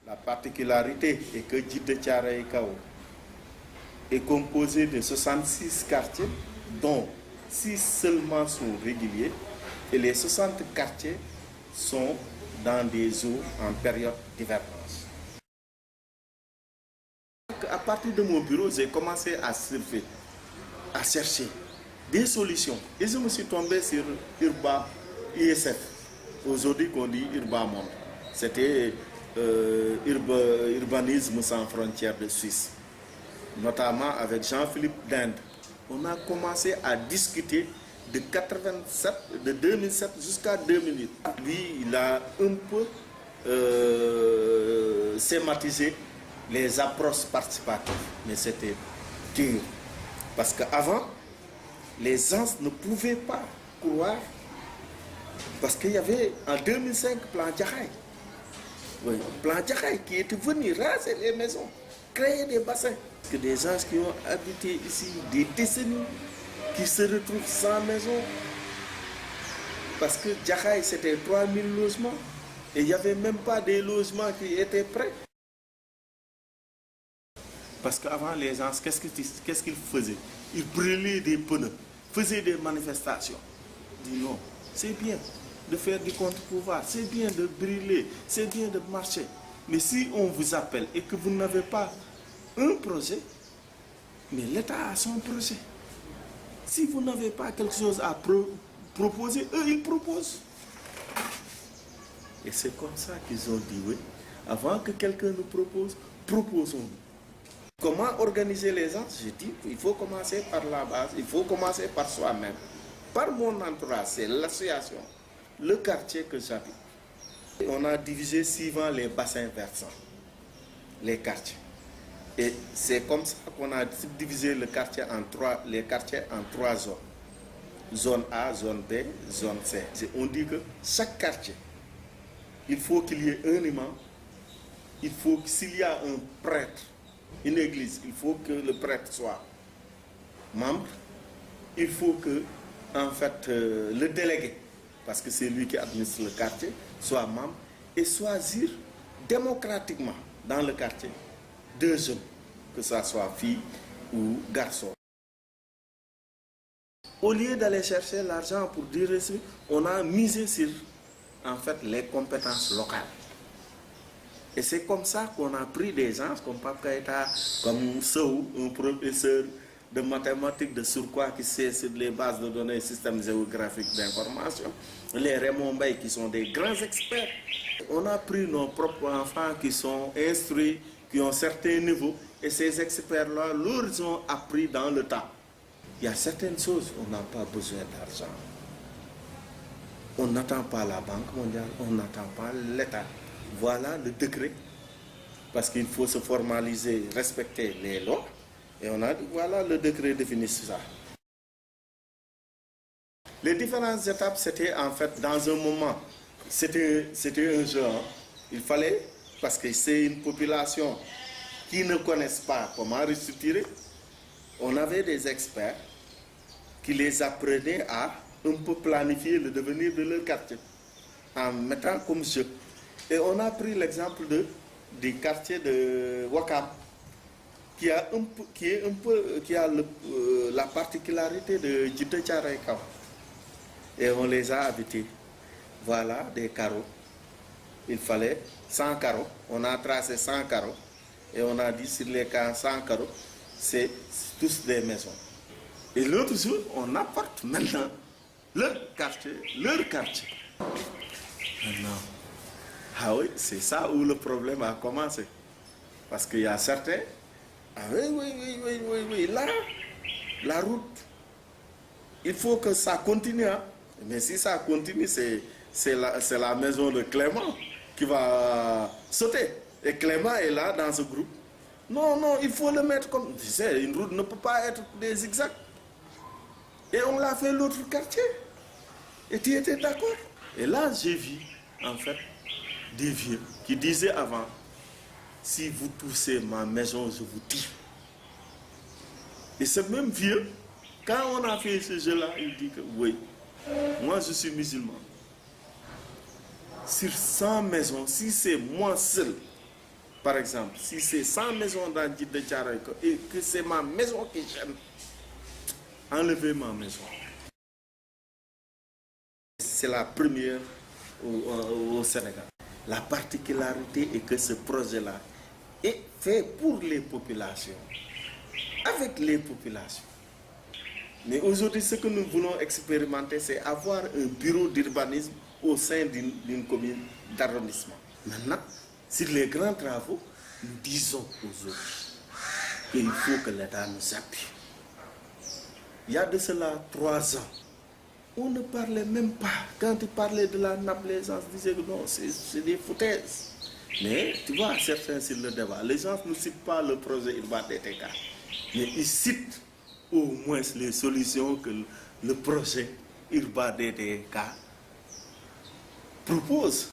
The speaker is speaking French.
La particularité est que Djiddah Thiaroye Kao est composé de 66 quartiers, dont 6 seulement sont réguliers, et les 60 quartiers sont dans des eaux en période d'hivernage. À partir de mon bureau, j'ai commencé à surfer, à chercher des solutions. Et je me suis tombé sur Urba ISF, aujourd'hui qu'on dit Urba Monde. C'était Urbanisme sans frontières de Suisse, notamment avec Jean-Philippe Dinde. On a commencé à discuter de 2007 jusqu'à 2008. Lui, il a un peu schématisé les approches participatives, mais c'était dur. Parce qu'avant, les gens ne pouvaient pas croire, parce qu'il y avait en 2005 plan Djahaï. Oui, plan Djahaï qui était venu raser les maisons, créer des bassins. Parce que des gens qui ont habité ici des décennies, qui se retrouvent sans maison. Parce que Djahaï, c'était 3000 logements. Et il n'y avait même pas des logements qui étaient prêts. Parce qu'avant, les gens, qu'est-ce qu'ils faisaient? Ils brûlaient des pneus, faisaient des manifestations. Ils disent non, c'est bien de faire du contre-pouvoir, c'est bien de brûler, c'est bien de marcher. Mais si on vous appelle et que vous n'avez pas un projet, mais l'État a son projet. Si vous n'avez pas quelque chose à proposer, eux, ils proposent. Et c'est comme ça qu'ils ont dit, oui, avant que quelqu'un nous propose, proposons-nous. Comment organiser les gens? Je dis, il faut commencer par la base, il faut commencer par soi-même. Par mon entourage, c'est l'association, le quartier que j'habite. On a divisé suivant les bassins versants, les quartiers. Et c'est comme ça qu'on a divisé les quartiers en trois zones. Zone A, zone B, zone C. On dit que chaque quartier, il faut qu'il y ait un imam, il faut que s'il y a un prêtre, une église, il faut que le prêtre soit membre, il faut que, en fait, le délégué, parce que c'est lui qui administre le quartier, soit membre, et choisir démocratiquement dans le quartier 2 jeunes, que ce soit fille ou garçon. Au lieu d'aller chercher l'argent pour dire ceci, on a misé sur, en fait, les compétences locales. Et c'est comme ça qu'on a pris des gens comme Pape Keïta, comme Sow, un professeur de mathématiques de surcroît qui sait sur les bases de données, systèmes géographiques d'information, les Raymond Mbaye qui sont des grands experts. On a pris nos propres enfants qui sont instruits, qui ont certains niveaux, et ces experts-là, leur ont appris dans le temps. Il y a certaines choses, on n'a pas besoin d'argent. On n'attend pas la Banque mondiale, on n'attend pas l'État. Voilà le décret, parce qu'il faut se formaliser, respecter les lois. Et on a dit, voilà le décret définit ça. Les différentes étapes, c'était en fait dans un moment, c'était un jeu. Hein. Il fallait, parce que c'est une population qui ne connaissent pas comment restructurer, on avait des experts qui les apprenaient à un peu planifier le devenir de leur quartier, en mettant comme jeu. Et on a pris l'exemple du quartier de Ouakam, qui a la particularité de Djiddah Thiaroye Kao. Et on les a habités. Voilà des carreaux. Il fallait 100 carreaux. On a tracé 100 carreaux. Et on a dit sur les 100 carreaux, c'est tous des maisons. Et l'autre jour, on apporte maintenant leur quartier. Maintenant, ah oui, c'est ça où le problème a commencé. Parce qu'il y a certains, ah oui, là, la route, il faut que ça continue. Hein. Mais si ça continue, c'est la maison de Clément qui va sauter. Et Clément est là dans ce groupe. Non, il faut le mettre comme... Tu sais, une route ne peut pas être des zigzags. Et on l'a fait l'autre quartier. Et tu étais d'accord. Et là, j'ai vu, en fait, des vieux qui disaient avant, si vous touchez ma maison, je vous tue. Et ce même vieux, quand on a fait ce jeu-là, il dit que oui, moi je suis musulman. Sur 100 maisons, si c'est moi seul par exemple, si c'est 100 maisons dans Djid de Thiaroye et que c'est ma maison qui gêne, enlevez ma maison. C'est la première au Sénégal. La particularité est que ce projet-là est fait pour les populations, avec les populations. Mais aujourd'hui, ce que nous voulons expérimenter, c'est avoir un bureau d'urbanisme au sein d'une commune d'arrondissement. Maintenant, sur les grands travaux, nous disons aux autres qu'il faut que l'État nous appuie. Il y a de cela 3 ans, on ne parlait même pas. Quand il parlait de la nappe, les gens disaient que non, c'est des foutaises. Mais tu vois, certains sur le débat, les gens ne citent pas le projet urbain DTK, mais ils citent au moins les solutions que le projet urbain DTK propose.